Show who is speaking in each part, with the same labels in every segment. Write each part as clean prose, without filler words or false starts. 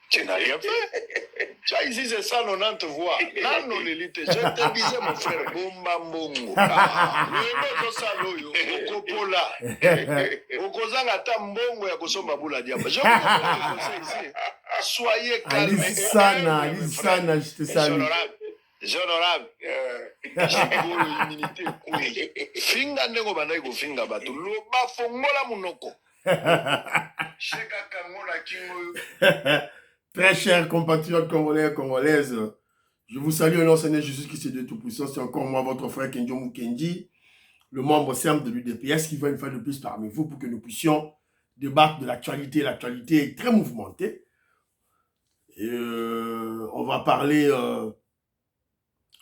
Speaker 1: Tu n'as rien fait. Tu as ici, c'est 190 voix. Non, non, l'élite. Je te disais, mon frère, Bomba Mbongo. Le Saloyo, Okopola. Okozanga ta Mbongo ya Kosomba Bula Diamba. Je vous conseille ici. Soyez calme.
Speaker 2: Alice Sana, je te salue.
Speaker 1: Honorable. J'ai immunité. Finga ndeko bandai ko finga batu. Loba fongola munoko.
Speaker 2: Très chers compatriotes congolais et congolaises, je vous salue au nom de Seigneur Jésus-Christ de Tout-Puissant. C'est encore moi, votre frère Kenjo Mukendi, le membre simple de l'UDPS, qui va une fois de plus parmi vous pour que nous puissions débattre de l'actualité. L'actualité est très mouvementée. Et, on va parler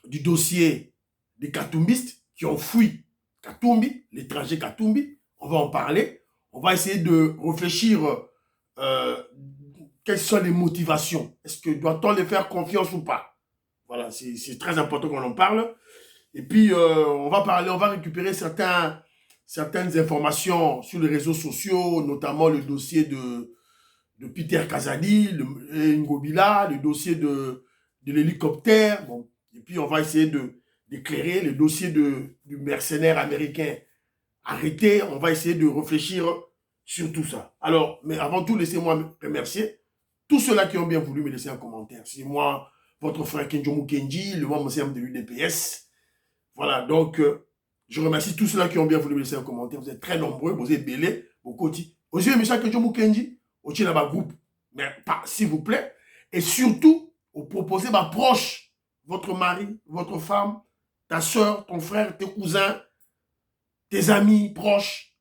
Speaker 2: du dossier des Katumbistes qui ont fui Katumbi, l'étranger Katumbi. On va en parler. On va essayer de réfléchir quelles sont les motivations. Est-ce que doit-on les faire confiance ou pas? Voilà, c'est très important qu'on en parle. Et puis, on va récupérer certaines informations sur les réseaux sociaux, notamment le dossier de Peter Kazadi, Ngobila, le dossier de l'hélicoptère. Bon. Et puis, on va essayer d'éclairer le dossier du mercenaire américain arrêté. On va essayer de réfléchir sur tout ça. Alors, mais avant tout, laissez-moi remercier tous ceux-là qui ont bien voulu me laisser un commentaire. C'est moi, votre frère Kenjo Mukendi, le membre de l'UDPS. Voilà, donc, je remercie tous ceux-là qui ont bien voulu me laisser un commentaire. Vous êtes très nombreux, vous êtes belés, beaucoup. Aux yeux, monsieur Kenjo Mukendi, au tien là groupe, mais pas, s'il vous plaît. Et surtout, vous proposez ma proche, votre mari, votre femme, ta soeur, ton frère, tes cousins, tes amis proches,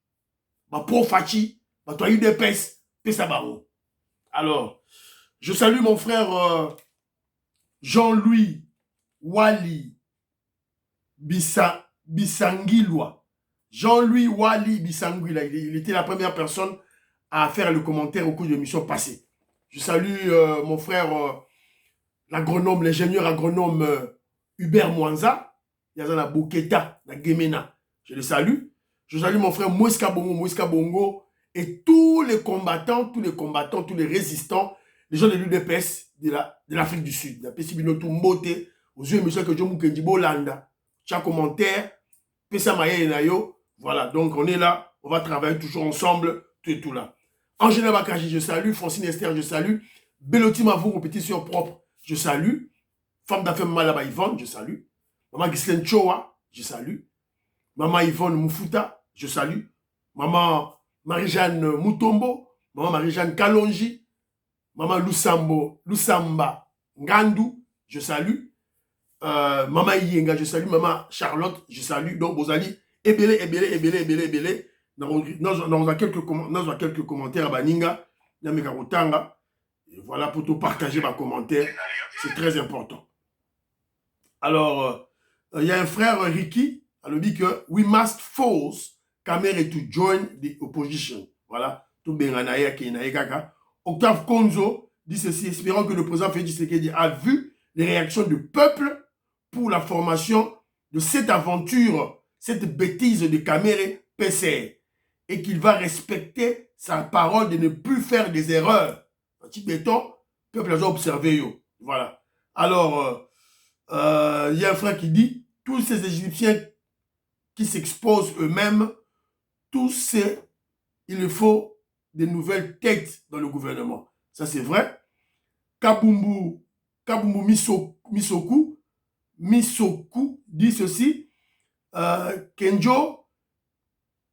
Speaker 2: ma pauvre Fachi, ma toi UDPS, Pessabaro. Alors, je salue mon frère Jean-Louis Wali Bissangilwa. Jean-Louis Wali Bissangilwa, il était la première personne à faire le commentaire au cours de l'émission passée. Je salue mon frère, l'agronome, l'ingénieur agronome Hubert Mwanza, Yazana Boketa, la Gemena. Je le salue. Je salue mon frère Mouiska Bongo et tous les combattants, tous les résistants, les gens de l'UDPS de l'Afrique du Sud. La Pessibino Tumbote, aux yeux de M. Kejomu Kendibo Landa. Chaque commentaire, Pessa Maye Nayo. Voilà, donc on est là, on va travailler toujours ensemble, tout là. Angela Bakaji, je salue. Francine Esther, je salue. Beloti Mavou, compétition propre, je salue. Femme d'affaires Malaba Yvonne, je salue. Maman Ghislaine Choa, je salue. Maman Yvonne Moufuta, je salue. Maman Marie-Jeanne Moutombo, maman Marie-Jeanne Kalonji, maman Lusamba Ngandou, je salue. Maman Yenga, je salue. Maman Charlotte, je salue. Donc, vous allez ebele. Dans quelques commentaires à Baninga, et voilà, pour tout partager ma commentaire, c'est très important. Alors, il y a un frère Ricky, elle dit que we must force Kamere to join the opposition. Voilà, tout bien kaka. Octave Konzo dit ceci, espérant que le président Félix Tshisekedi a vu les réactions du peuple pour la formation de cette aventure, cette bêtise de Kamere PCR, et qu'il va respecter sa parole de ne plus faire des erreurs. Petit béton, le peuple a observé. Voilà. Alors, il y a un frère qui dit, tous ces Égyptiens qui s'exposent eux-mêmes, il faut des nouvelles têtes dans le gouvernement. Ça, c'est vrai. Kabumbu Misoku dit ceci. Kenjo,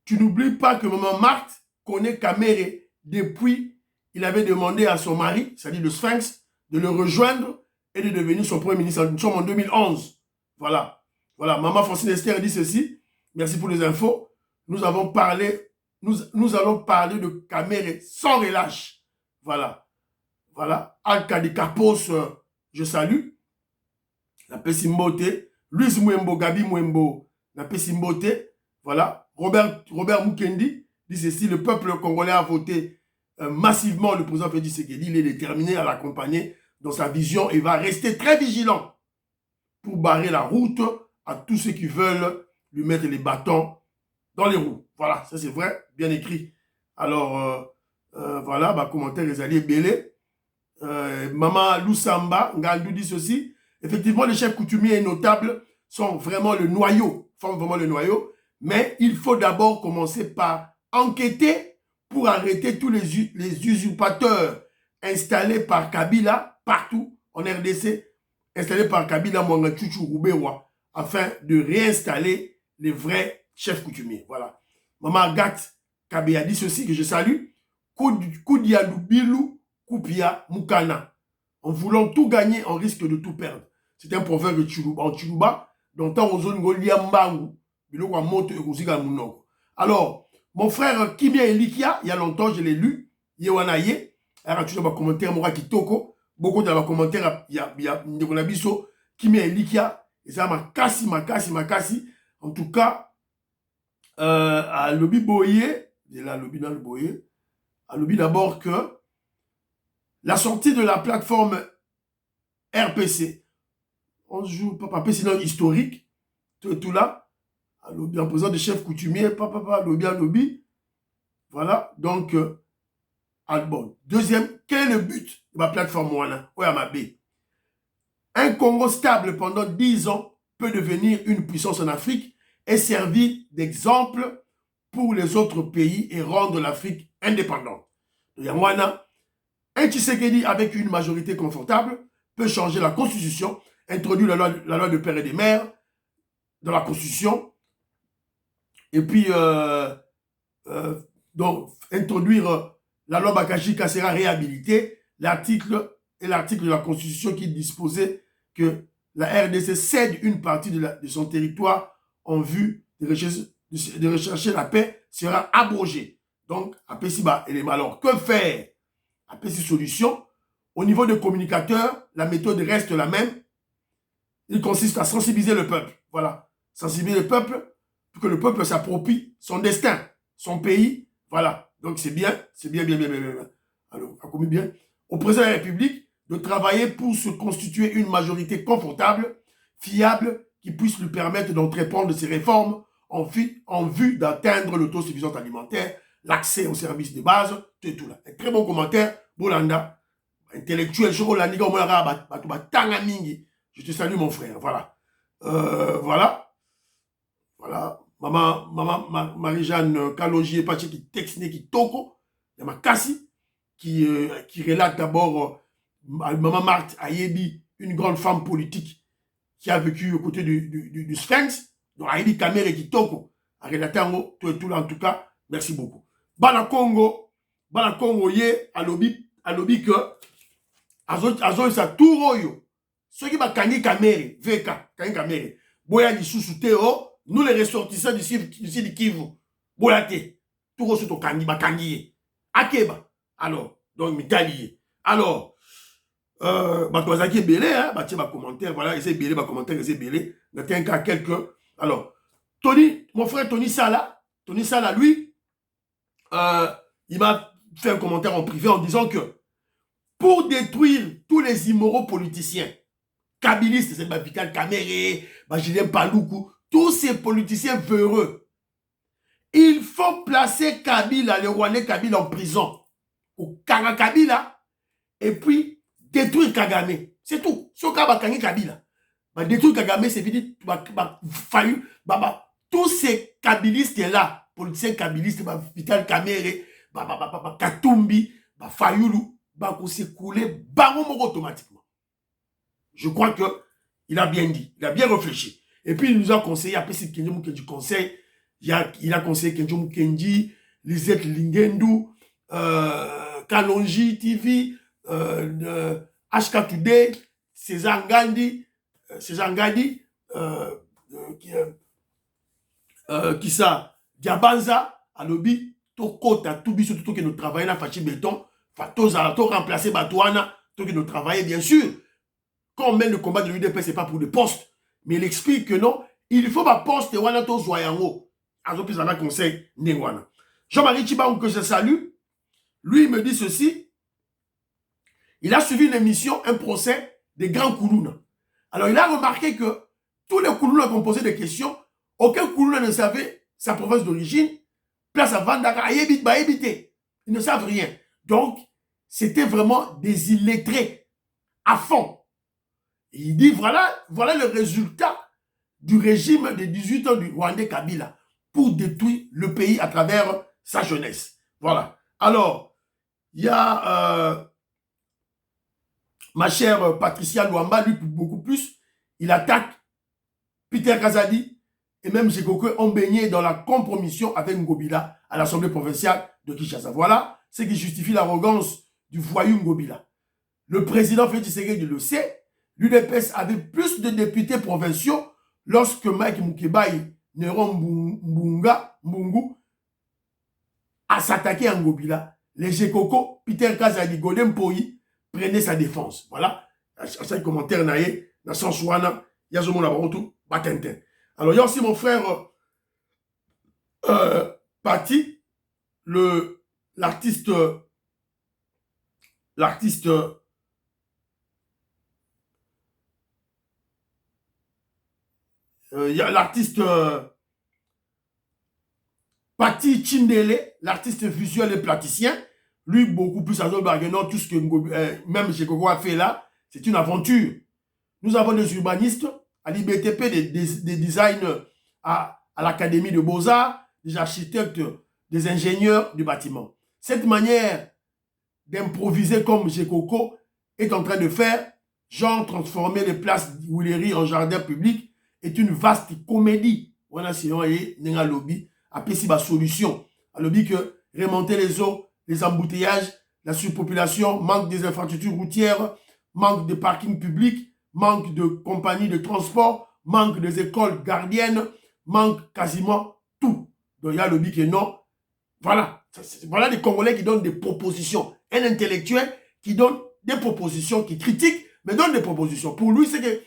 Speaker 2: tu n'oublies pas que maman Marthe connaît Kamere depuis il avait demandé à son mari, c'est-à-dire le Sphinx, de le rejoindre et de devenir son premier ministre. Nous sommes en 2011. Voilà. Voilà. Maman Francine Esther dit ceci. Merci pour les infos. Nous allons parler de Kamere sans relâche. Voilà. Voilà. Alkadi Kapos, je salue. La Pessimbote. Luis Mwembo, Gabi Mwembo, la Pessimbote. Voilà. Robert Mukendi dit ceci. Le peuple congolais a voté massivement le président Félix Tshisekedi. Il est déterminé à l'accompagner dans sa vision et va rester très vigilant pour barrer la route à tous ceux qui veulent lui mettre les bâtons dans les roues. Voilà, ça c'est vrai, bien écrit. Alors, voilà, commentaire les alliés belé. Maman Lusamba, Ngandou dit ceci. Effectivement, les chefs coutumiers et notables sont vraiment le noyau, forment vraiment le noyau. Mais il faut d'abord commencer par enquêter pour arrêter tous les usurpateurs installés par Kabila partout en RDC, installés par Kabila, Mwanga Tchouchou, Roubewa, afin de réinstaller les vrais chefs coutumiers. Voilà. Maman Agathe Kabé a dit ceci, que je salue. Koudia Lubilu, Koupia Mukana. En voulant tout gagner, on risque de tout perdre. C'est un proverbe en Chiluba, dont on zone Goliambangu. Alors, mon frère Kimia Elikia, il y a longtemps, je l'ai lu, Yewanaye, il y a toujours un commentaire, Mora Kitoko, beaucoup de commentaires, il y a Ndekolabiso, Kimia Elikia, et ça m'a cassé. En tout cas, à Lobby Boye, il a Lobby dans le Boye, à Lobby d'abord que la sortie de la plateforme RPC, on joue, papa, c'est historique, tout là, en présent de chef coutumier, papa, lobby. Voilà, donc, bon. Deuxième, quel est le but de ma plateforme Wana, Oyamabe? Un Congo stable pendant 10 ans peut devenir une puissance en Afrique et servir d'exemple pour les autres pays et rendre l'Afrique indépendante. Wana, un Tshisekedi avec une majorité confortable peut changer la constitution, introduire la loi de père et des mères dans la constitution, et puis donc introduire la loi Bakashika sera réhabilitée, l'article de la Constitution qui disposait que la RDC cède une partie de son territoire en vue de rechercher la paix sera abrogé. Donc, à Pessiba et les malheurs. Que faire? À Pessi solution. Au niveau des communicateurs, la méthode reste la même. Il consiste à sensibiliser le peuple. Voilà. Sensibiliser le peuple pour que le peuple s'approprie son destin, son pays. Voilà. Donc, c'est bien. Alors, bien. Au président de la République de travailler pour se constituer une majorité confortable, fiable, qui puisse lui permettre d'entreprendre ces réformes en vue d'atteindre l'autosuffisance alimentaire, l'accès aux services de base, tout là. Un très bon commentaire, Bolanda, intellectuel, je te salue mon frère, voilà. Voilà. Maman Marie-Jeanne Kalogie, qui texte, qui toko, il y a ma Kassi, qui relate d'abord Maman Marthe Ayebi, une grande femme politique qui a vécu aux côtés du Sphinx, donc Ayebi Kamere qui toko, a relaté tout là, en tout cas, merci beaucoup. Bana Congo, ye, à lobby que, azo sa tout royo, ceux qui va Kangi Kamere, VK, Kangi Kamere, boya di sous théo, nous les ressortissants d'ici du Kivu, boya te, tout royo to Kangi, ba Kangi, Akeba, alors, donc Mitali, alors, Batouazaki belé, hein, bah tiens, commentaire, voilà, essayez belé, commentaire, essayez belé, n'a qu'un cas quelqu'un, alors, Tony, mon frère Tony Sala, lui, il m'a fait un commentaire en privé en disant que pour détruire tous les immoraux politiciens, kabilistes, c'est Vital Kamere, Julien Paloukou, tous ces politiciens véreux, il faut placer Kabila, le Rwandais Kabila en prison, au Kanga Kabila, et puis détruire Kagame. C'est tout. Ce cas, Kabila. Détruire Kagame, c'est fini. Tous ces kabilistes-là, politiciens kabilistes, Vital Kamere, Katumbi, Fayoulou, c'est coulé automatiquement. Je crois qu'il a bien dit, il a bien réfléchi. Et puis il nous a conseillé, après c'est Kenji Mukendi conseil, il a conseillé Kenji Mukendi, Lisette Lingendu, Kalonji TV, HK Today, César Ngandi, qui ça, Diabanza, à lobby, Tokota, tout biso, tout que nous travaillons dans Fachi Béton, tout remplacer Batouana, tout que nous travaillons, bien sûr. Quand on mène le combat de l'UDP, c'est pas pour le poste. Mais il explique que non, il faut ma poste, wana to zoyango. Azo plus un conseil, Nengwana. Jean-Marie Chibaou, que je salue, lui, il me dit ceci. Il a suivi une émission, un procès des grands Koulouna. Alors, il a remarqué que tous les Koulouna qui ont posé des questions, aucun Koulouna ne savait sa province d'origine, place à Vandaka, Ayebit, Baébité. Ils ne savent rien. Donc, c'était vraiment des illettrés à fond. Et il dit, voilà le résultat du régime de 18 ans du Rwandais Kabila pour détruire le pays à travers sa jeunesse. Voilà. Alors, il y a ma chère Patricia Luamba, lui beaucoup plus, il attaque Peter Kazadi et même Jekoko ont baigné dans la compromission avec Ngobila à l'Assemblée provinciale de Kinshasa. Voilà ce qui justifie l'arrogance du voyou Ngobila. Le président Félix Tshisekedi le sait, l'UDPS avait plus de députés provinciaux lorsque Mike Mukebai, Néron Mbungu, a s'attaqué à Ngobila. Les Jekoko, Peter Kazadi, Golden Poi, prenaient sa défense. Voilà. C'est un commentaire naïe, dans le sens où il y a ce mot là-bas, tout, Batintin. Alors, il y a aussi mon frère Patti, l'artiste, il y a l'artiste Patti Chindele, l'artiste visuel et plasticien, lui beaucoup plus à non, tout ce que même Jekoko a fait là, c'est une aventure. Nous avons des urbanistes à l'IBTP, des designers à l'Académie de Beaux-Arts, des architectes, des ingénieurs du bâtiment. Cette manière d'improviser comme Jekoko est en train de faire, genre transformer les places d'Huileries en jardin public, est une vaste comédie. Voilà, sinon, il y a un lobby, après, c'est ma solution. Un lobby que remonter les eaux, les embouteillages, la surpopulation, manque des infrastructures routières, manque de parking public, manque de compagnies de transport, manque des écoles gardiennes, manque quasiment tout. Donc il y a le lobby qui est non. Voilà. Voilà des Congolais qui donnent des propositions. Un intellectuel qui donne des propositions, qui critique, mais donne des propositions. Pour lui, c'est que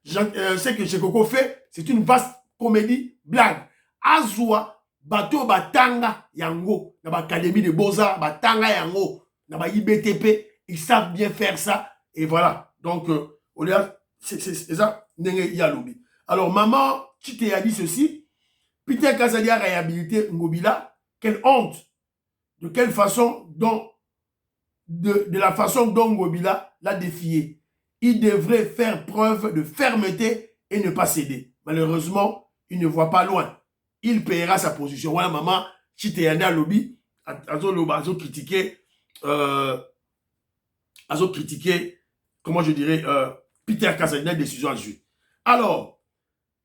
Speaker 2: ce que Jekoko fait, c'est une vaste comédie blague. Azwa, bateau batanga yango, dans l'Académie de Beaux-Arts, batanga yango, dans l'IBTP, ils savent bien faire ça. Et voilà. Donc, c'est ça, Yalobi. Alors, maman, tu t'es dit ceci. Peter Kazadi a réhabilité Ngobila. Quelle honte. De quelle façon, de la façon dont Ngobila l'a défié. Il devrait faire preuve de fermeté et ne pas céder. Malheureusement, il ne voit pas loin. Il paiera sa position. Voilà, maman, tu t'es dit à lobby, à critiquer, comment je dirais, Peter Kazadi, la décision à juger. Alors,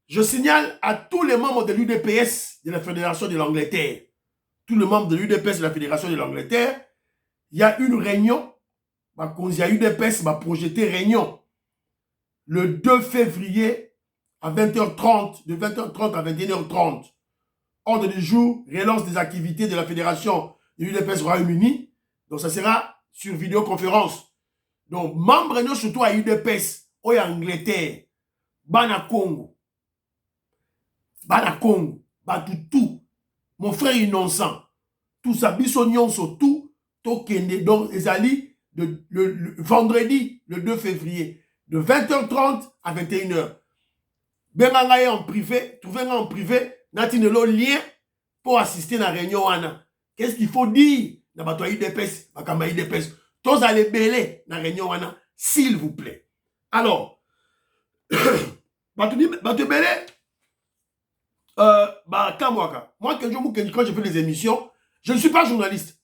Speaker 2: je signale à tous les membres de l'UDPS de la Fédération de l'Angleterre, tous les membres de l'UDPS de la Fédération de l'Angleterre, il y a une réunion, il y a UDPS va projeter réunion le 2 février à 20h30, de 20h30 à 21h30. Ordre du jour, relance des activités de la Fédération de l'UDPS Royaume-Uni. Donc, ça sera sur vidéoconférence. Donc, membres, nous, surtout à UDPS, ou à Angleterre, Bana Congo, tout. Mon frère innocent, tout ça, Bissonion, tout, Tokende, donc, Ezali, le vendredi, le 2 février, de 20h30 à 21h. Bengangaye en privé, trouvez-moi en privé, n'a-t-il le lien pour assister à la réunion. Qu'est-ce qu'il faut dire dans la IDPS, tous allez belé dans la réunion, s'il vous plaît. Alors, moi, quand je fais des émissions, je ne suis pas journaliste.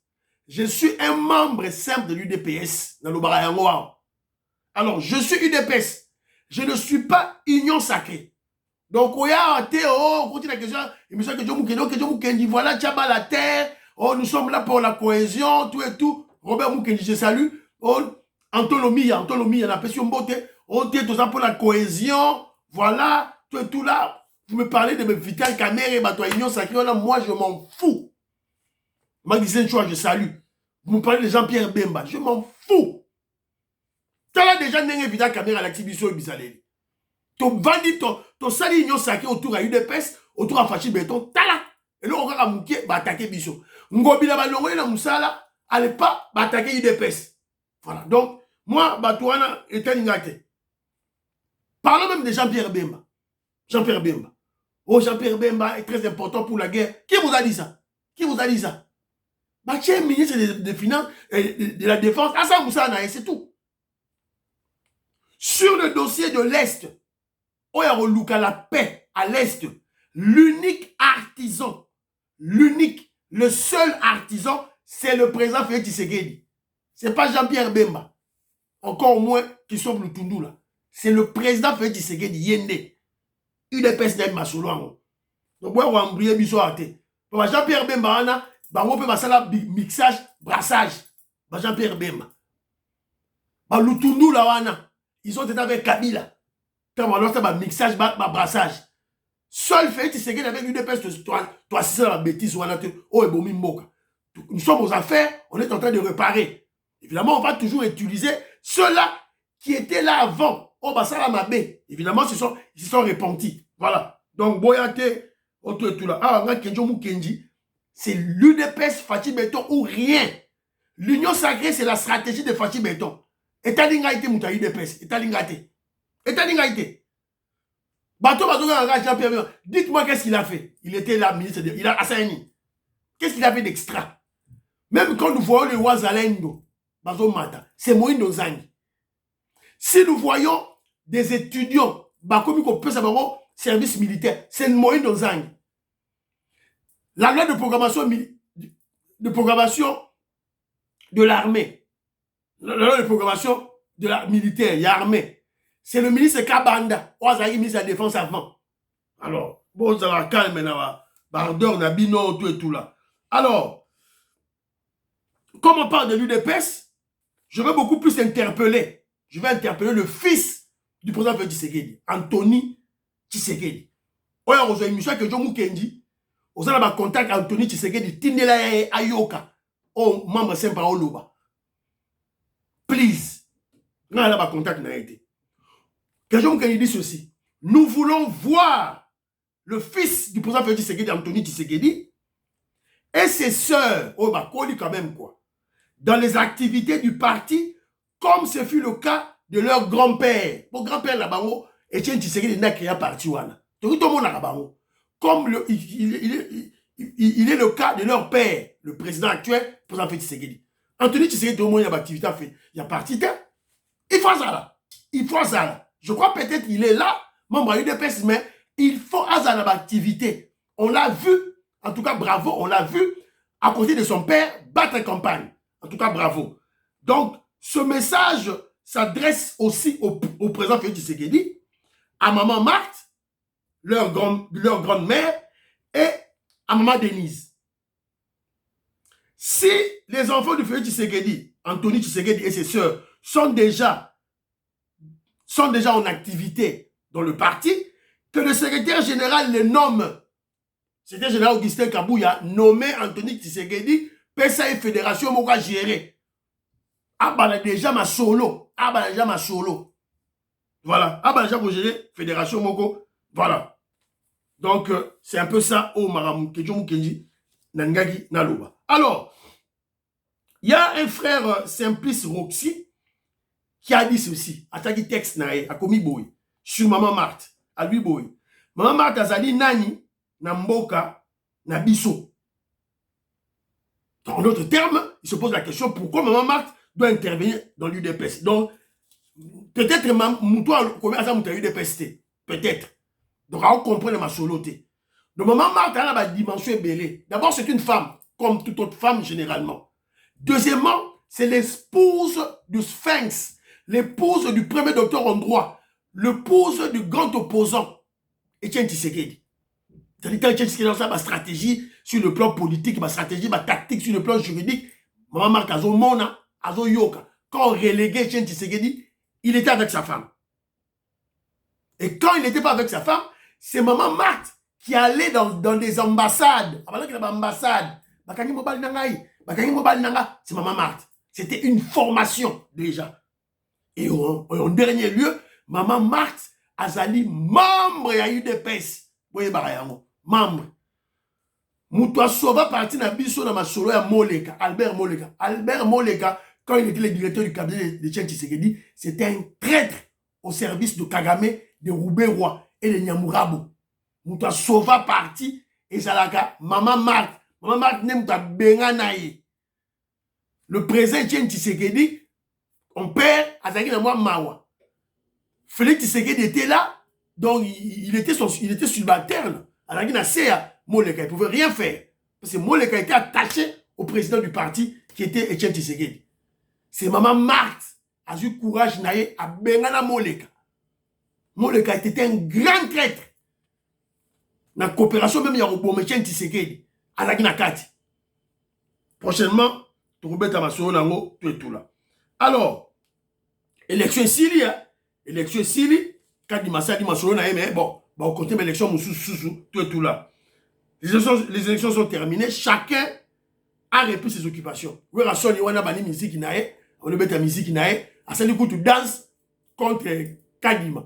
Speaker 2: Je suis un membre simple de l'UDPS dans le Barayangoa. Alors, je suis UDPS. Je ne suis pas Union Sacrée. Donc, continue la question, voilà, Tchaba la terre, nous sommes là pour la cohésion, tout et tout. Robert Mukendi, je salue. Antolomi, on a pêché un beauté. On est tout ça pour la cohésion, voilà, tout et tout là. Vous me parlez de mes Vital Kamerhe et Union Sacrée, là, moi je m'en fous. Magdisen Choua, je salue. Vous me parlez de Jean-Pierre Bemba, je m'en fous. Tu as déjà n'engé Vital Kamerhe à l'activité Bisaleli. Tu vendis ton sali Union Sacrée autour à UDPS, autour à Fachi Béton, tala. Et là, on va attaquer Biso. Ngobila balongwe na musala, allez pas attaquer UDPS. Voilà. Donc, moi, Batouana est un ingate. Parlons même de Jean-Pierre Bemba. Jean-Pierre Bemba. Oh, Jean-Pierre Bemba est très important pour la guerre. Qui vous a dit ça? Qui vous a dit ça? Baché ministre des Finances et de la Défense, Hassan Moussa Naé, c'est tout. Sur le dossier de l'Est, Oyarolouka la paix à l'Est, l'unique artisan, le seul artisan, c'est le président Félix Tshisekedi. C'est pas Jean-Pierre Bemba. Encore moins qui sont le Tundu là. C'est le président Félix Tshisekedi, Yende. UDPS n'est pas solo. Donc, on va embryer biso à te. Jean-Pierre Bemba, on peut passer là mixage, brassage. Jean-Pierre Bemba. Le Tundu là, ils ont été avec Kabila. Quand on a mixage, brassage. Seul Félix Tshisekedi avec UDPS, toi, c'est ça la bêtise. Nous sommes aux affaires, on est en train de réparer. Évidemment, on va toujours utiliser ceux-là qui étaient là avant. Oh, bah ça, la mabé. Évidemment, ils se sont repentis. Voilà. Donc, Boyate, tout là. Ah, Kenji, c'est l'UDPS Fatih Béton ou rien. L'union sacrée, c'est la stratégie de Fatih Béton. État d'Ingaïté, Mouta UDPS. État d'Ingaïté. État d'Ingaïté. Dites-moi qu'est-ce qu'il a fait. Il était là, ministre de... Il a assaini. Qu'est-ce qu'il a fait d'extra? Même quand nous voyons le Ouazalendo, c'est Moïse Nozangi. Si nous voyons des étudiants, comme on peut savoir, service militaire, c'est Moïse Nozangi. La loi de programmation de l'armée, la loi de programmation de la militaire, il y a armée. C'est le ministre Kabanda, Ouazalendo, ministre de la Défense avant. Alors, bon, ça va calme, Bardor, Nabino, tout et tout là. Alors, comme on parle de l'UDPS, je vais beaucoup plus interpeller. Je vais interpeller le fils du président Félix Tshisekedi, Anthony Tshisekedi. Oya on a une émission que John Kendi, on a un contact Anthony Tshisekedi, Tindela Ayoka, oh maman sympa Oloba. Please, on a un contact n'a été. Que John Kendi dit ceci. Nous voulons voir le fils du président Félix Tshisekedi, Anthony Tshisekedi, et ses sœurs, oh bah quand même quoi, dans les activités du parti, comme ce fut le cas de leur grand-père. Mon grand-père là-bas, Etienne Tshisekedi n'a créé un parti. Tout le monde là-bas. Comme il est le cas de leur père, le président actuel, le président Tshisekedi. Anthony Tshisekedi, au moins, il y a activité, il y a parti. Il faut ça là. Il faut ça là. Je crois peut-être qu'il est là, membre à UDPS, mais il faut ça là l'activité. On l'a vu, en tout cas bravo, on l'a vu à côté de son père battre campagne. En tout cas, bravo. Donc, ce message s'adresse aussi au président Félix Tshisekedi, à maman Marthe, leur grand-mère, et à maman Denise. Si les enfants de Félix Tshisekedi, Anthony Tshisekedi et ses sœurs, sont déjà en activité dans le parti, que le secrétaire général les nomme, le secrétaire général Augustin Kabouya, nommé Anthony Tshisekedi, PSA et Fédération Moka gérer. Ah bah déjà ma solo. Ah bah déjà ma solo. Voilà. Ah bah déjà pour gérer Fédération Moko. Voilà. Donc c'est un peu ça au Maram Kejomu Kenji Nangagi Naloba. Alors, il y a un frère Simplice Roxy qui a dit ceci. Ataki texte nae a commis boy sur Maman Marthe. À lui boy. Maman Marthe azali nani na mboka na biso. En d'autres termes, il se pose la question pourquoi Maman Marthe doit intervenir dans l'UDPS. Donc, peut-être Moutoua comment ça moutoua UDPS. Peut-être. Donc, on comprend ma soloté. Donc, Maman Marthe a la dimension ébélée. D'abord, c'est une femme, comme toute autre femme généralement. Deuxièmement, c'est l'épouse du Sphinx, l'épouse du premier docteur en droit, l'épouse du grand opposant, Etienne Tshisekedi. C'est-à-dire que Etienne dans sa stratégie sur le plan politique, ma stratégie, ma tactique sur le plan juridique. Maman Marthe Azo Mona, Azo Yoka. Quand on reléguait Etienne Tshisekedi, il était avec sa femme. Et quand il n'était pas avec sa femme, c'est Maman Marthe qui allait dans des ambassades. C'est Maman Marthe. C'était une formation déjà. Et en dernier lieu, Maman Marthe azali membre ya UDPS. Boye barayango, membre. Moutoua Sova parti na biso na masolo ya Moleka, Albert Moleka. Albert Moleka, quand il était le directeur du cabinet de Etienne Tshisekedi, c'était un traître au service de Kagame, de Roubaix-Roi et de Nyamurabo. Moutoua Sova parti et Zalaka, Maman Marthe. Maman Marthe n'aime pas Benganaye. le président Etienne Tshisekedi, on perd Azaki na moi Mawa. Félix Tshisekedi était là, donc il était subalterne. Azaki na Seya, Moleka, il ne pouvait rien faire. Parce que Moleka était attaché au président du parti qui était Etienne Tshisekedi. C'est Maman Marthe a eu courage naïe à Bengana Moleka. Moleka était un grand traître. Dans la coopération même, il y a un Etienne Tshisekedi. Azaki na Kati. Prochainement, tu vas mettre Masoro Nango, tout et tout là. Alors, élection Sili, élection Sili, quand il m'a dit Masoro Nango, mais bon, on compte l'élection, tout et tout là. Les élections sont terminées, chacun a repris ses occupations. Oui, Rasson, il y a une musique qui n'a pas, on le met la musique qui n'a pas, à ce coup, tu danses contre Kadima.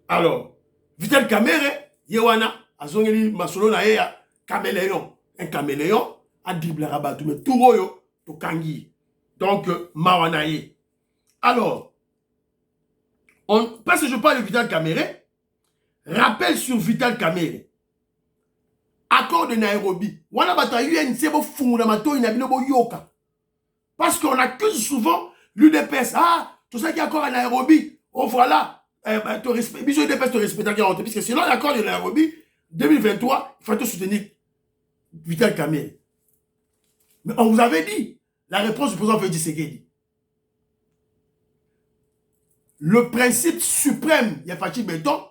Speaker 2: Alors, Vital Kamere, Yewana, a zongeli Masoro Nango, caméléon, un caméléon, a dribble rabat, mais tout royo, to kangi. Donc, Mawanaye. Alors, parce que je parle de Vital Kamere, rappel sur Vital Kamere. Accord de Nairobi. Wana bata UNC bo fungula mato inabino bo yoka. Parce qu'on accuse souvent l'UDPS. Ah, tout ça qui est accord à Nairobi. Oh voilà, tu respectes. Biso UDPS te respecte parce que selon l'accord de Nairobi 2023, il faut te soutenir Vital Kamere. Mais on vous avait dit la réponse du président Félix Tshisekedi. Le principe suprême, Yafati Béton,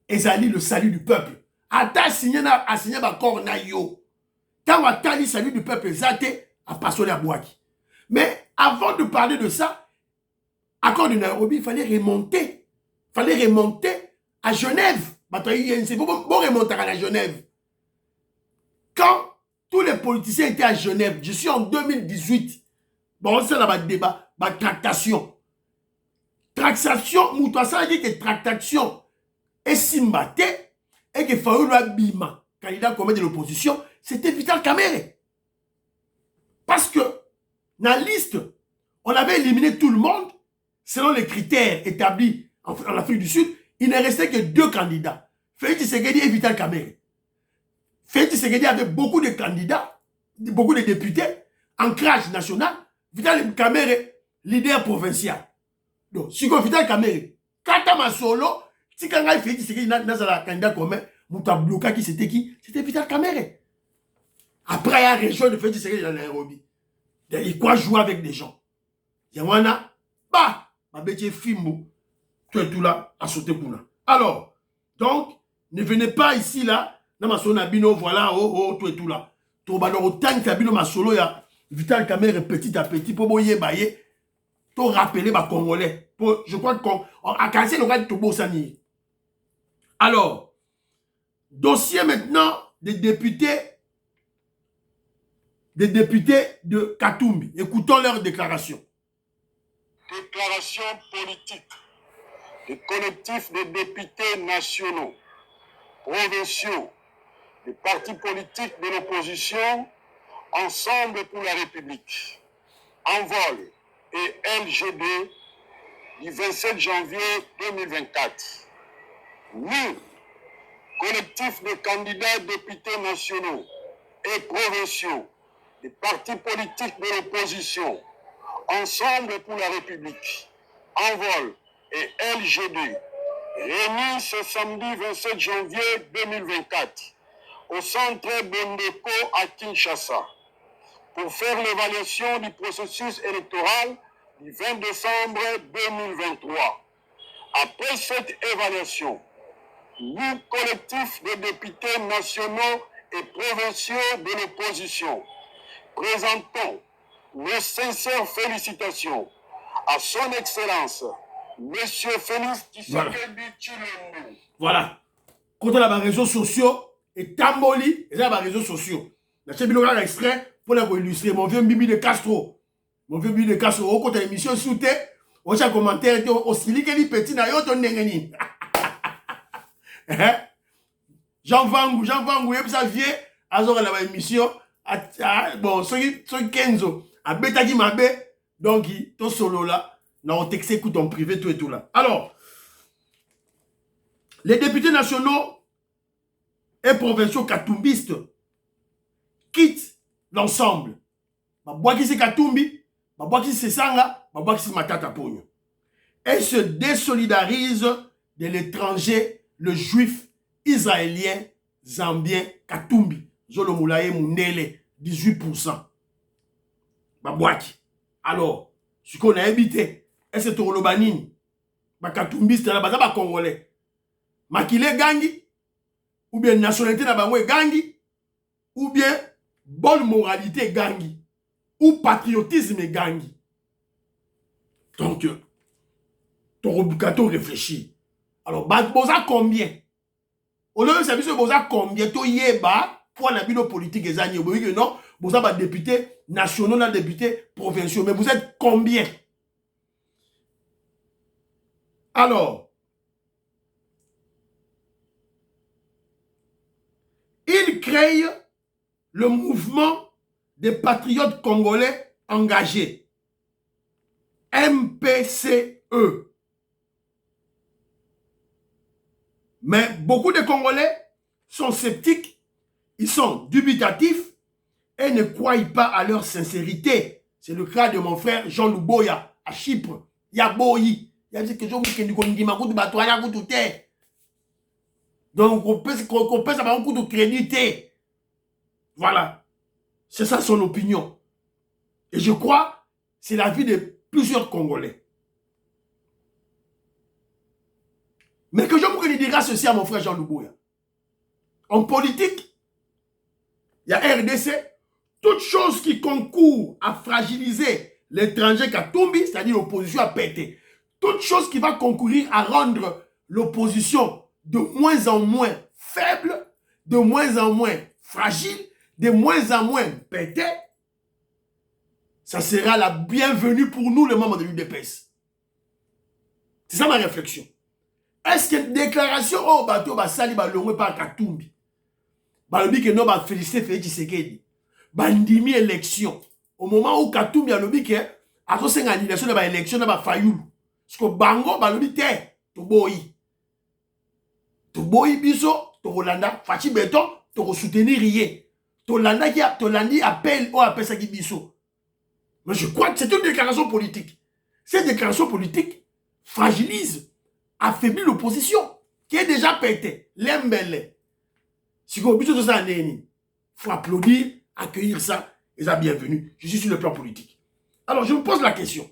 Speaker 2: est le salut du peuple. Ata signé l'accord na yo. Quand Atali salut du peuple Zate a passé à Bouaki. Mais avant de parler de ça, accord de Nairobi, il fallait remonter. Il fallait remonter à Genève. Il faut remonter à Genève. Quand tous les politiciens étaient à Genève, je suis en 2018. Bon, c'est là-bas débat, tractation. Tractation, Moutouassa dit que tractation est simbaté. Et que Fayoulou Bima, candidat commun de l'opposition, c'était Vital Kamere. Parce que, dans la liste, on avait éliminé tout le monde, selon les critères établis en Afrique du Sud, il ne restait que 2 candidats, Félix Tshisekedi et Vital Kamere. Félix Tshisekedi avait beaucoup de candidats, beaucoup de députés, ancrage national, Vital Kamere, leader provincial. Donc, si Vital Kamere, Katama Solo, si quand il fait Tshisekedi dans la candidat commun, Mouta bloqué qui c'était qui? C'était Vital Kamere. Après, il y a la région de Félix Tshisekedi dans Nairobi. Il quoi jouer avec des gens. Yawana, bah, ma bête Fimbo, tout là, à sauter pour là. Alors, donc, ne venez pas ici là, dans ma son abino, voilà, tout et tout là. Tout ballon autant que abino ma solo, ya Vital Kamere petit à petit, pour boyer bailler, tout rappeler ma Congolais. Je crois qu'on a cassé le reste de Tobo Sani. Alors, dossier maintenant des députés de Katumbi. Écoutons leur déclaration.
Speaker 1: Déclaration politique des collectifs de députés nationaux, provinciaux, des partis politiques de l'opposition, Ensemble pour la République, Envol et LGD du 27 janvier 2024. Nous, collectif de candidats députés nationaux et provinciaux des partis politiques de l'opposition, Ensemble pour la République, Envol et LGD, réunis ce samedi 27 janvier 2024 au centre Bondeko à Kinshasa pour faire l'évaluation du processus électoral du 20 décembre 2023. Après cette évaluation, nous, collectifs de députés nationaux et provinciaux de l'opposition, présentons nos sincères félicitations à son Excellence, Monsieur Félix Tshisekedi Tshilombo.
Speaker 2: Voilà. Quand on a les réseaux sociaux, et Tamboli, et là, les réseaux sociaux. La chaîne Bilonga extrait pour illustrer mon vieux Bibi de Castro. Mon vieux Bibi de Castro, au côté de l'émission soutée, au chaque commentaire, au style qui est petit, na yo ton nengeni. Jean Vangou, et puis ça vient, à la émission, bon, ceux Kenzo, à Betagi Mabe, donc, ton solo là, on t'exécute en privé, tout et tout là. Alors, les députés nationaux et provinciaux katumbistes quittent l'ensemble. babwakisi Katumbi, babwakisi Sesanga, babwakisi Matata Ponyo. Et se désolidarise de l'étranger, le juif israélien, zambien, Katumbi. Zolo Moulaye Mundele, 18%. Babwaki. Alors, ce qu'on a habité, est-ce que tu as dit Katumbi, c'est un Congolais. Makile Gangi, ou bien nationalité d'Abangwe Gangi, ou bien bonne moralité Gangi, ou patriotisme Gangi. Donc, ton obligato réfléchir. Alors, boza combien? Au lieu de ça, boza combien? To yeba pour la bino politique et zani. Vous voyez que non, boza ba député nationaux, na député provinciaux. Mais vous êtes combien? Alors, il crée le mouvement des patriotes congolais engagés. MPCE. Mais beaucoup de Congolais sont sceptiques, ils sont dubitatifs et ne croient pas à leur sincérité. C'est le cas de mon frère Jean Luboya à Chypre. Yaboyi. Donc, on peut avoir un coup de crédit. Voilà. C'est ça son opinion. Et je crois c'est la vie de plusieurs Congolais. Mais que je me dirai ceci à mon frère Jean Luboya. En politique, il y a RDC, toute chose qui concourt à fragiliser l'étranger Katumbi, c'est-à-dire l'opposition à péter, toute chose qui va concourir à rendre l'opposition de moins en moins faible, de moins en moins fragile, de moins en moins pété, ça sera la bienvenue pour nous, les membres de l'UDPS. C'est ça ma réflexion. Est-ce que une déclaration au bateau va sali ba longwe par Katumbi? Ba lobi que non ba féliciter Félix Tshisekedi. Ba ndimi élection. Au moment où Katumbi a lobi que a ko senga annulation de ba élection na ba Fayulu. Parce que bango ba lobi te to boyi. To boyi biso to Rolanda Fachi Beton to soutenir rien. To landa qui a to landi appel au appel ça qui biso. Mais je crois que c'est une déclaration politique. Cette déclaration politique fragilise, affaiblit l'opposition, qui est déjà pété. L'embelle. Si vous avez ça, il faut applaudir, accueillir ça, et ça bienvenue. Je suis sur le plan politique. Alors, je me pose la question.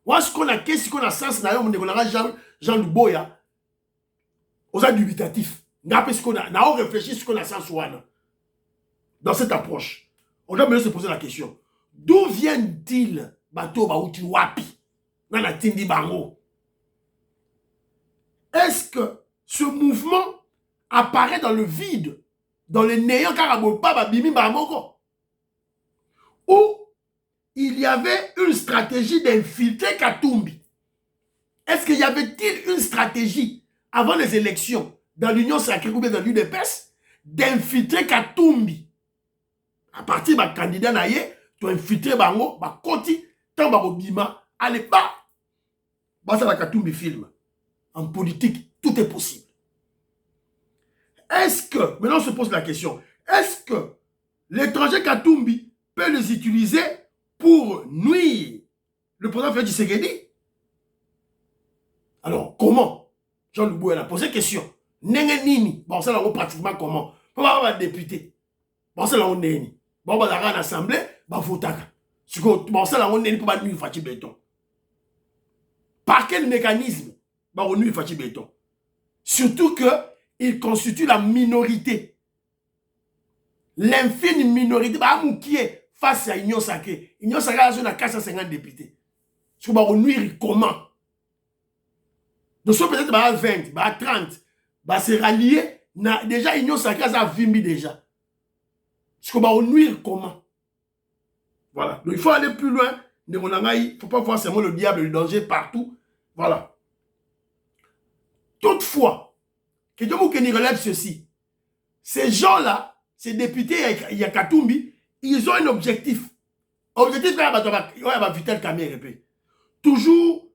Speaker 2: Est-ce qu'on a qu'est-ce qu'on a sens, on a Jean Luboya, aux dubitatifs. On a réfléchi ce qu'on a sens dans cette approche. On doit même se poser la question. D'où viennent-ils, bateau baouti wapi, dans la tindi bango? Est-ce que ce mouvement apparaît dans le vide, dans le néant Karabopa babimi bamoko? Ou il y avait une stratégie d'infiltrer Katumbi? Est-ce qu'il y avait-il une stratégie avant les élections dans l'Union sacrée ou bien dans l'UDPS d'infiltrer Katumbi? À partir d'un candidat naïe, tu infiltrer bango, ba koti, tant ba bima, allez pas. Bah ça va Katumbi film. En politique, tout est possible. Est-ce que, maintenant on se pose la question, est-ce que l'étranger Katumbi peut les utiliser pour nuire le président Félix Tshisekedi? Alors, comment? Jean Luboya a posé question. Nenge nini? Bon, ça là, on pratiquement comment? Pourquoi on va député? Bon, ça là, on est ni. Bon, on va dans l'assemblée, bah, faut taga. Bon, ça là, on est ni pour nuire Fachi Beton. Par quel mécanisme? Bah, on nuire Fachi Beton. Surtout qu'il constitue la minorité. L'infime minorité, bah, qui est face à Union Sacrée. Union Sacrée a 450 députés. Parce que bah, on nuire comment? Donc, soit peut-être bah, 20, bah, 30, bah, c'est rallié. Déjà, Union Sacrée a 20 000 déjà. Parce que bah, on nuire comment? Voilà. Donc, il faut aller plus loin. Il ne faut pas voir seulement le diable et le danger partout. Voilà. Toutefois, que Dieu vous relève ceci. Ces gens-là, ces députés, il y a Katumbi, ils ont un objectif. Objectif, il y a Vital Kamerhe. Toujours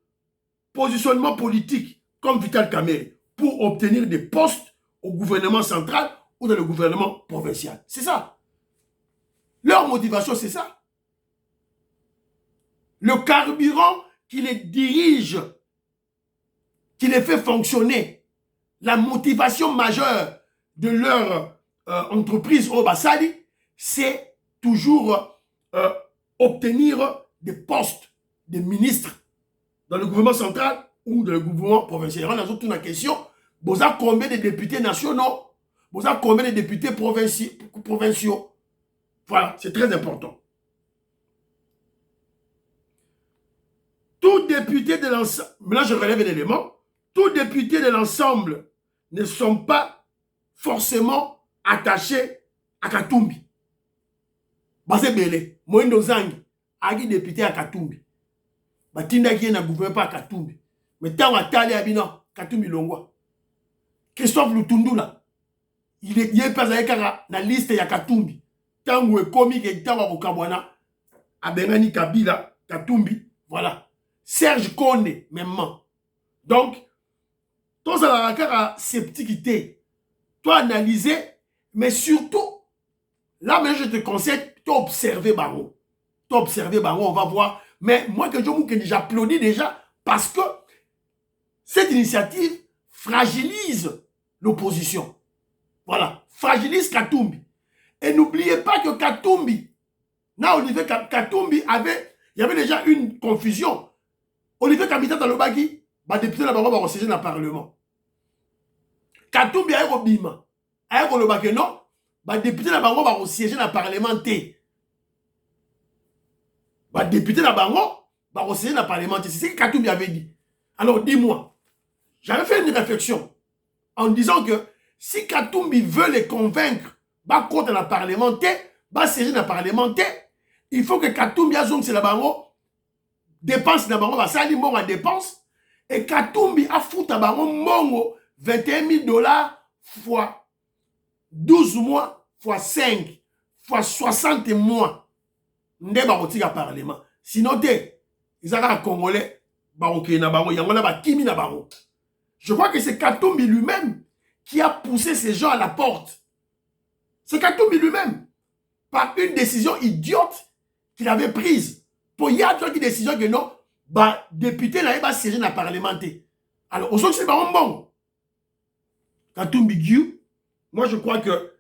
Speaker 2: positionnement politique comme Vital Kamerhe pour obtenir des postes au gouvernement central ou dans le gouvernement provincial. C'est ça. Leur motivation, c'est ça. le carburant qui les dirige, qui les fait fonctionner, la motivation majeure de leur entreprise au Bassali, c'est toujours obtenir des postes de ministres dans le gouvernement central ou dans le gouvernement provincial. On a toute une question. Vous avez combien de députés nationaux? Vous avez combien de députés provinciaux? Voilà, c'est très important. Tout député de l'ensemble, maintenant je relève l'élément, tous députés de l'ensemble ne sont pas forcément attachés à Katumbi. Basé Belé, Moïndo Zangi, Agi député à Katumbi. Batinda qui n'a gouverné pas à Katumbi. Mais tant à Tali Abina, Katumbi Longwa. Christophe Lutundula, il est pas avec la liste de Katumbi. Tant où est comique et tant au Kabwana, Abenani Kabila, Katumbi, voilà. Serge Kone, même. Donc, toi, ça a scepticité. Toi, analyser, mais surtout, là, mais je te conseille, toi, observer Baron. Toi, observer Baron, on va voir. Mais moi, que j'applaudis déjà parce que cette initiative fragilise l'opposition. Voilà. Fragilise Katumbi. Et n'oubliez pas que Katumbi, là, Olivier Katumbi avait, il y avait déjà une confusion. Olivier Kamita Talobagi, député là-bas, va siéger dans le Parlement. Katumbi a eu Bima. A eu le Baki, non? Député là-bas, va siéger dans le Parlement. Député là-bas, va siéger dans le Parlement. C'est ce que Katumbi avait dit. Alors, dis-moi, j'avais fait une réflexion en disant que si Katumbi veut les convaincre, contre la parlementaire, siéger dans le Parlement, il faut que Katumbi a zone, c'est là-bas, dépense d'abord, va sali mon à dépense, et Katumbi a foutu à mongo 21 000 $ fois 12 mois, fois 5, fois 60 mois. Nde barotika parlement. Sinon, ils ont un Congolais, je crois que c'est Katumbi lui-même qui a poussé ces gens à la porte. C'est Katumbi lui-même, par une décision idiote qu'il avait prise. Pour y a une décision que non, député là, il va siéger dans le Parlement. Alors, au sens c'est pas bon. Katumbi Guiou, moi je crois que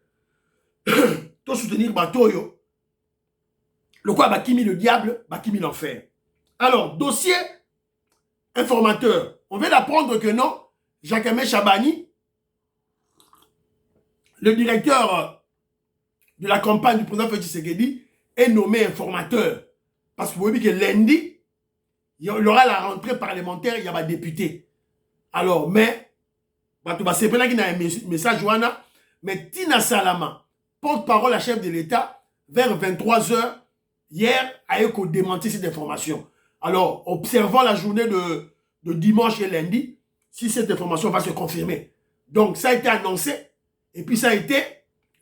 Speaker 2: tout soutenir Batoyo, le quoi Bakimi le diable, Bakimi l'enfer. Alors, dossier informateur, on vient d'apprendre que non, Jacques-Aimé Chabani, le directeur de la campagne du président Félix Tshisekedi, est nommé informateur. Parce que vous voyez que lundi, il y aura la rentrée parlementaire, il y a des députés. Alors, mais, c'est pas là qu'il y a un message, mais Tina Salama, porte-parole à chef de l'État, vers 23 h, hier, a démenti cette information. Alors, observons la journée de dimanche et lundi, si cette information va se confirmer. Donc, ça a été annoncé, et puis ça a été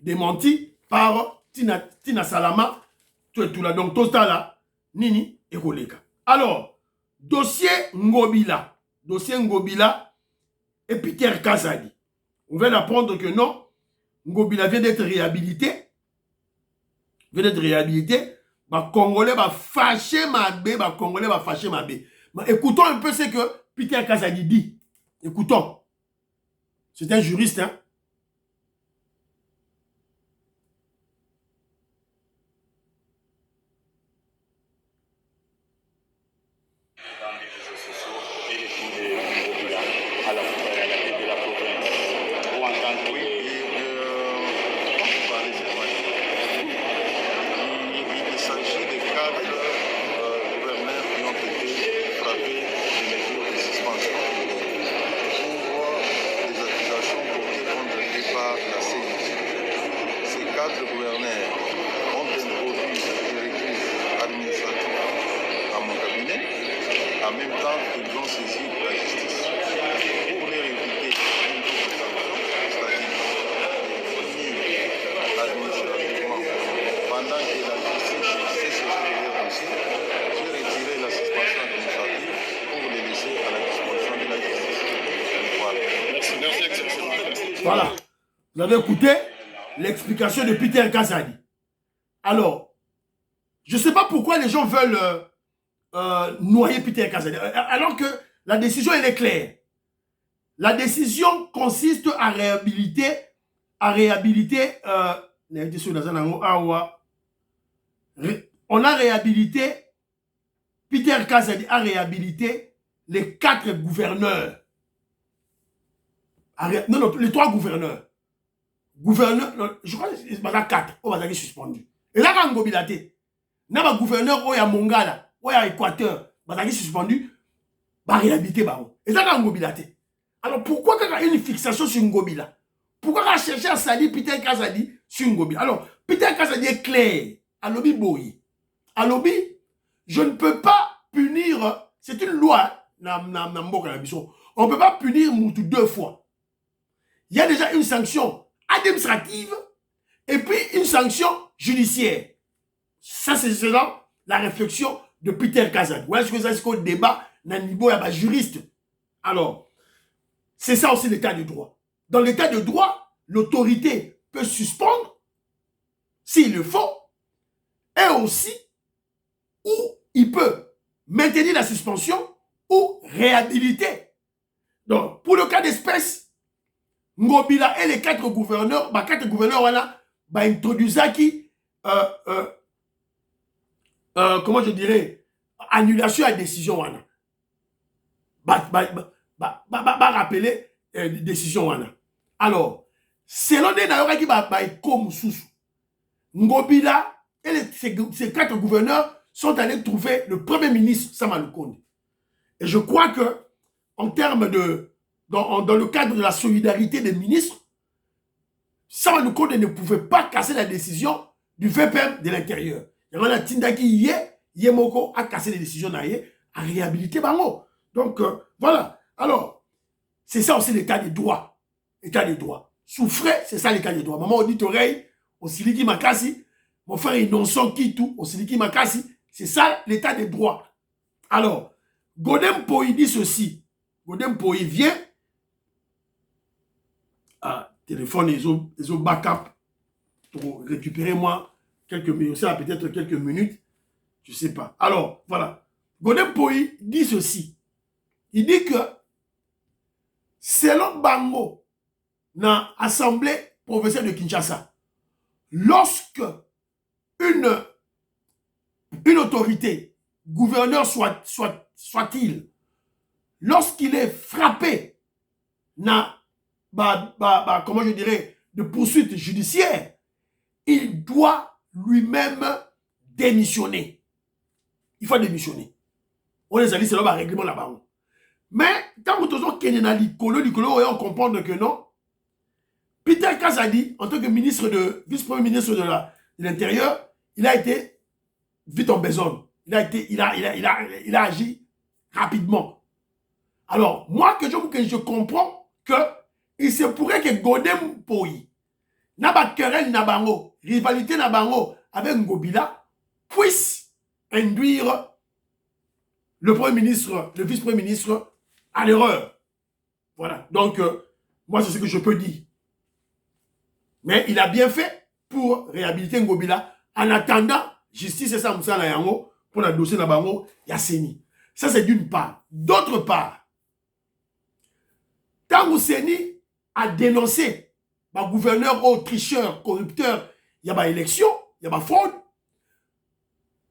Speaker 2: démenti par Tina Salama, tout là. Donc, tout ça là, Nini et Koleka. Alors, dossier Ngobila et Peter Kazadi. On vient d'apprendre que non, Ngobila vient d'être réhabilité. Congolais va fâcher ma bé, Congolais va fâcher ma bé. Écoutons un peu ce que Peter Kazadi dit. Écoutons. C'est un juriste, hein. Voilà. Vous avez écouté l'explication de Peter Kazadi. Alors, je ne sais pas pourquoi les gens veulent noyer Peter Kazadi. Alors que la décision, elle est claire. La décision consiste à réhabiliter, on a réhabilité, Peter Kazadi a réhabilité les 4 gouverneurs. Non, les 3 gouverneurs. Je crois que c'est 4, on va suspendu. Et là, quand on a il y a un gouverneur qui est à Mongala, qui est à Équateur, il a suspendu, il a réhabilité. Et là, quand on a alors pourquoi il y a une fixation sur Ngobila? Pourquoi on a cherché à salir Peter Kazadi sur Ngobila? Alors, Peter Kazadi est clair. À Lobi Boyi. À Lobi, je ne peux pas punir, c'est une loi, on ne peut pas punir Moutou 2 fois. Il y a déjà une sanction administrative et puis une sanction judiciaire. Ça, c'est selon la réflexion de Peter Kazadi. Voilà ce que c'est qu'au débat, dans le niveau, il y a des juristes. Alors, c'est ça aussi l'état de droit. Dans l'état de droit, l'autorité peut suspendre, s'il le faut, et aussi, ou il peut maintenir la suspension ou réhabiliter. Donc, pour le cas d'espèce, Ngobila et les 4 gouverneurs, 4 gouverneurs, voilà, introduisent qui, comment je dirais, annulation à décision, voilà. Rappeler décision, voilà. Alors, selon des naïras qui comme sous Ngobila et ces 4 gouverneurs sont allés trouver le premier ministre Sama Lukonde. Et je crois que, en termes de, dans le cadre de la solidarité des ministres, Sama Lukonde ne pouvait pas casser la décision du VPM de l'intérieur. Il y a un Tindaki Yemoko a cassé les décisions à réhabiliter Bango. Donc, voilà. Alors, c'est ça aussi l'état des droits. État des droits. Souffrez, c'est ça l'état des droits. Maman, on dit oreille, au Siliki Makasi, mon frère innocent qui tout, au Siliki Makasi, c'est ça l'état des droits. Alors, Godem Poi dit ceci. Godem Poi vient. Ah, téléphone, ils ont backup pour récupérer moi quelques minutes. Ça peut-être quelques minutes. Je ne sais pas. Alors, voilà. Godem Poi dit ceci. Il dit que selon Bango, dans l'Assemblée provinciale de Kinshasa, lorsque une autorité, gouverneur soit-il, lorsqu'il est frappé dans, comment je dirais, de poursuite judiciaire, il doit lui-même démissionner. Il faut démissionner. On les a dit, c'est le règlement là-bas. Mais, quand vous on comprend que non, Peter Kazadi, en tant que vice-premier ministre de l'Intérieur, il a été vite en besogne. Il a agi rapidement. Alors, moi, je comprends que il se pourrait que Godem Poi, n'a querelle Nabango, rivalité Nabango avec Ngobila, puisse induire le premier ministre, le vice-premier ministre à l'erreur. Voilà. Donc, moi, c'est ce que je peux dire. Mais il a bien fait pour réhabiliter Ngobila en attendant justice et ça, pour le dossier Nabango, Yasseni. Ça, c'est d'une part. D'autre part, Tango Seni a dénoncé le gouverneur tricheur, corrupteur, il y a une élection, il y a une fraude.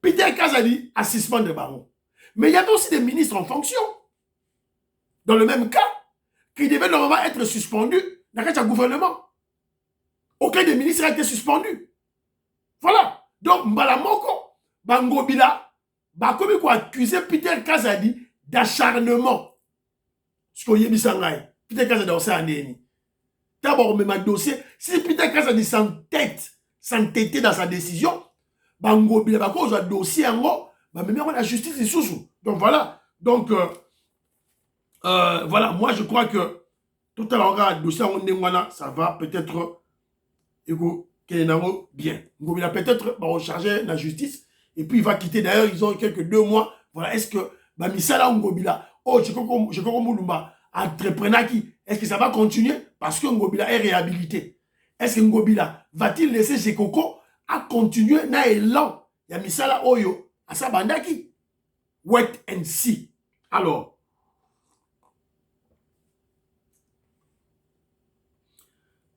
Speaker 2: Peter Kazadi a suspendu le baron. Mais il y avait aussi des ministres en fonction. Dans le même cas, qui devaient normalement être suspendus dans le gouvernement. Aucun des ministres a été suspendu. Voilà. Donc, Mbalamoko, Bangobila, comme il a accusé Peter Kazadi d'acharnement. Ce qu'on y a mis en live. Peter Kazadi a aussi un déni. D'abord, même un dossier. Si Peter Kazadi s'entêtait dans sa décision, Bangobila, il a un dossier en haut, même la justice est sous. Donc, voilà. Donc, voilà. Moi, je crois que tout à l'heure, le dossier en ça va peut-être bien. Il a peut-être rechargé la justice et puis il va quitter. D'ailleurs, ils ont quelques 2 mois. Voilà, est-ce que Misala Ngobila, je crois entrepreneur qui, est-ce que ça va continuer parce que Ngobila est réhabilité? Est-ce que Ngobila va-t-il laisser ses cocos à continuer dans l'élan? Il y a Misala Oyo à sa bandaki. wait and see. Alors,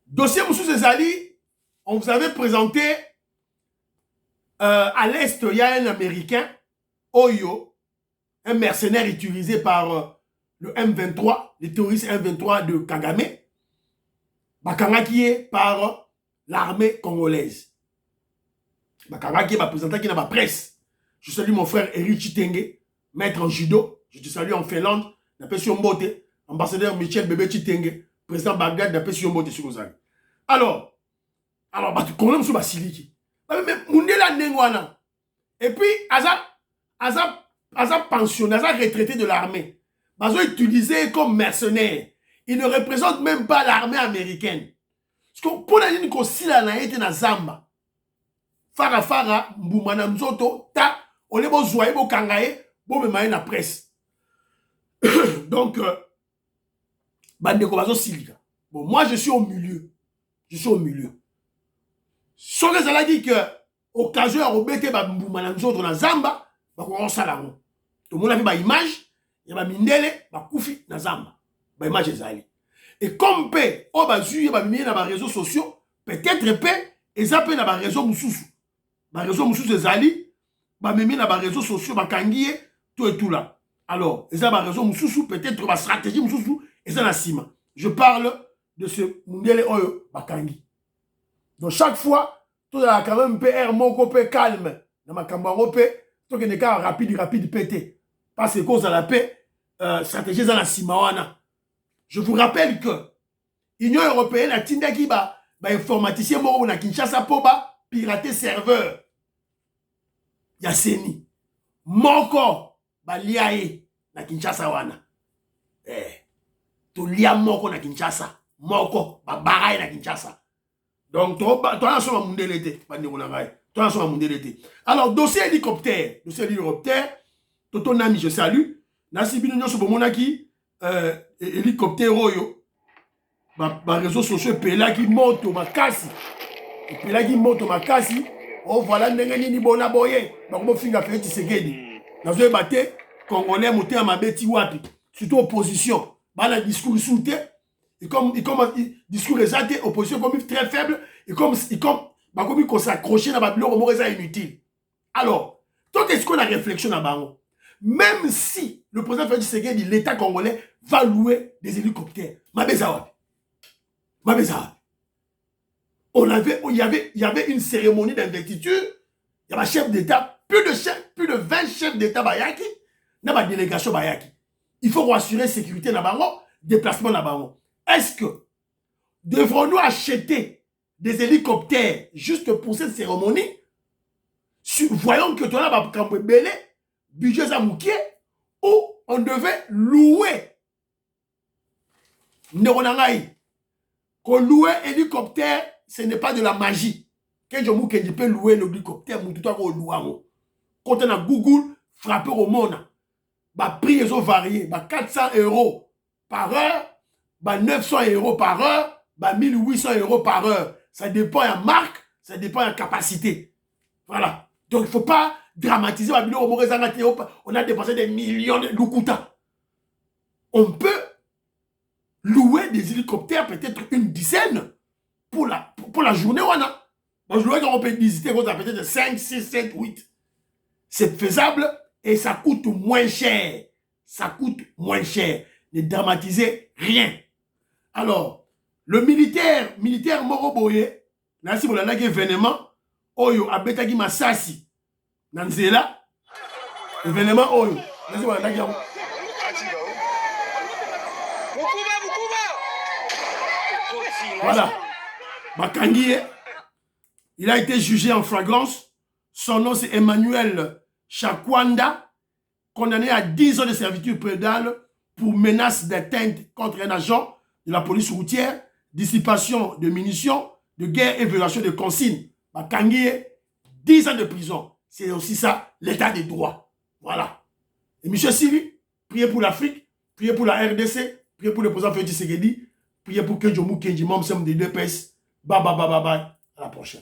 Speaker 2: dossier Moussou Zezali, on vous avait présenté à l'Est, il y a un Américain, Oyo, un mercenaire utilisé par le M23, les terroristes M23 de Kagame, Bakanga qui est par l'armée congolaise. Bakanga qui est présenté qui est dans la presse. Je salue mon frère Eric Chitenge, maître en judo. Je te salue en Finlande, d'après Siombote, ambassadeur Michel Bébé Chitenge, président Bagdad, d'après Siombote sur Ozali. Alors, tu connais M. Basiliki. Mais Mundela Nengwana. Et puis, Azap pensionnaire, Azap retraité de l'armée. Bazo utilisé comme mercenaire. Il ne représente même pas l'armée américaine. Parce que pour la ligne qu'on s'il a été dans Zamba, Fara, Mboumana Mzoto, ta, on est beau zoyer, beau kangaye, beau me maille la presse. Donc, Bandeko Bazo Silika. Bon, moi je suis au milieu. Si on a dit que occasion à rebêter Mboumana Mzoto dans Zamba, on s'en a tout le monde a vu ma image, il y a Mindele, Koufi dans Zamba. Ma image est allée. Et comme pe, on va jouer dans les réseaux sociaux, peut-être pe, et ça peut dans les réseaux moussous. Les réseaux moussous c'est Zali, bah même dans les réseaux sociaux, bah kangié, tout et tout là. Alors, et ça dans les réseaux moussous, peut-être ma stratégie moussous, et ça na sima. Je parle de ce Mundele Oyo, bah kangi. Donc chaque fois, tout a quand même PR moko pe calme, dans ma cambango pe, tout que des cas rapide pété. Parce que cause à la paix, stratégie dans la simawana. Je vous rappelle que l'Union européenne a tindaki ba informaticien moko na Kinshasa po ba pirater serveur. Yaseni. Moko ba liae na Kinshasa wana. To lia moko na Kinshasa. Moko ba baraye na Kinshasa. Donc to na so ba mundelete ba ndeko na ngai. To na so ba mundelete. Alors dossier hélicoptère, Toto Nami je salue. Nasi bino nyoso bomonaki hélicoptère oyo ba réseaux sociaux pelaki moto makasi pelaki moto makasi oh voilà ndenge nini bona boye ba ko finga fe Tshisekedi nazo ebate congolais moté à mabeti wapi surtout opposition bana discours souté et comme discours exacté opposition comme très faible et comme ba comme qu'on s'accrocher na ba biloko mo reza inutile. Alors tout est-ce qu'on a réflexion na bango. Même si le président Félix Tshisekedi, l'État congolais, va louer des hélicoptères. Il y avait une cérémonie d'investiture. Il y avait un chef d'État, plus de 20 chefs d'État Bayaki, dans la délégation Bayaki. Il faut rassurer la sécurité dans Bango, déplacement dans Bango. Est-ce que devrons-nous acheter des hélicoptères juste pour cette cérémonie? Voyons que tu as un belé, budget Zamouké, où on devait louer. Neronangaï. Qu'on loue un hélicoptère, ce n'est pas de la magie. Quand je peux louer l'hélicoptère, je peux louer. Quand on a Google, frapper au monde, bah prix ils ont varié, bah 400 € par heure, bah 900 € par heure, bah 1800 € par heure. Ça dépend de la marque, ça dépend de la capacité. Voilà. Donc il ne faut pas dramatiser. On a dépensé des millions de Lukuta. On peut louer des hélicoptères, peut-être une dizaine, pour la journée. Bon, je loue qu'on peut visiter peut-être 5, 6, 7, 8. C'est faisable et ça coûte moins cher. Ça coûte moins cher. Ne dramatisez rien. Alors, le militaire Moroboye, Nansi Bolanaki événement, Oyo Abetagi Masasi, Nanzela, événement Oyo, Nansi Bolanaki. Voilà. Bakangi, il a été jugé en flagrance. Son nom c'est Emmanuel Chakwanda, condamné à 10 ans de servitude pénale pour menace d'atteinte contre un agent de la police routière, dissipation de munitions, de guerre et violation de consignes. Bakangi, 10 ans de prison. C'est aussi ça, l'état des droits. Voilà. Et M. Sili, priez pour l'Afrique, priez pour la RDC, priez pour le président Félix Tshisekedi, priez pour que Jomou Kenji, membre des deux PS. Bye bye bye bye bye. À la prochaine.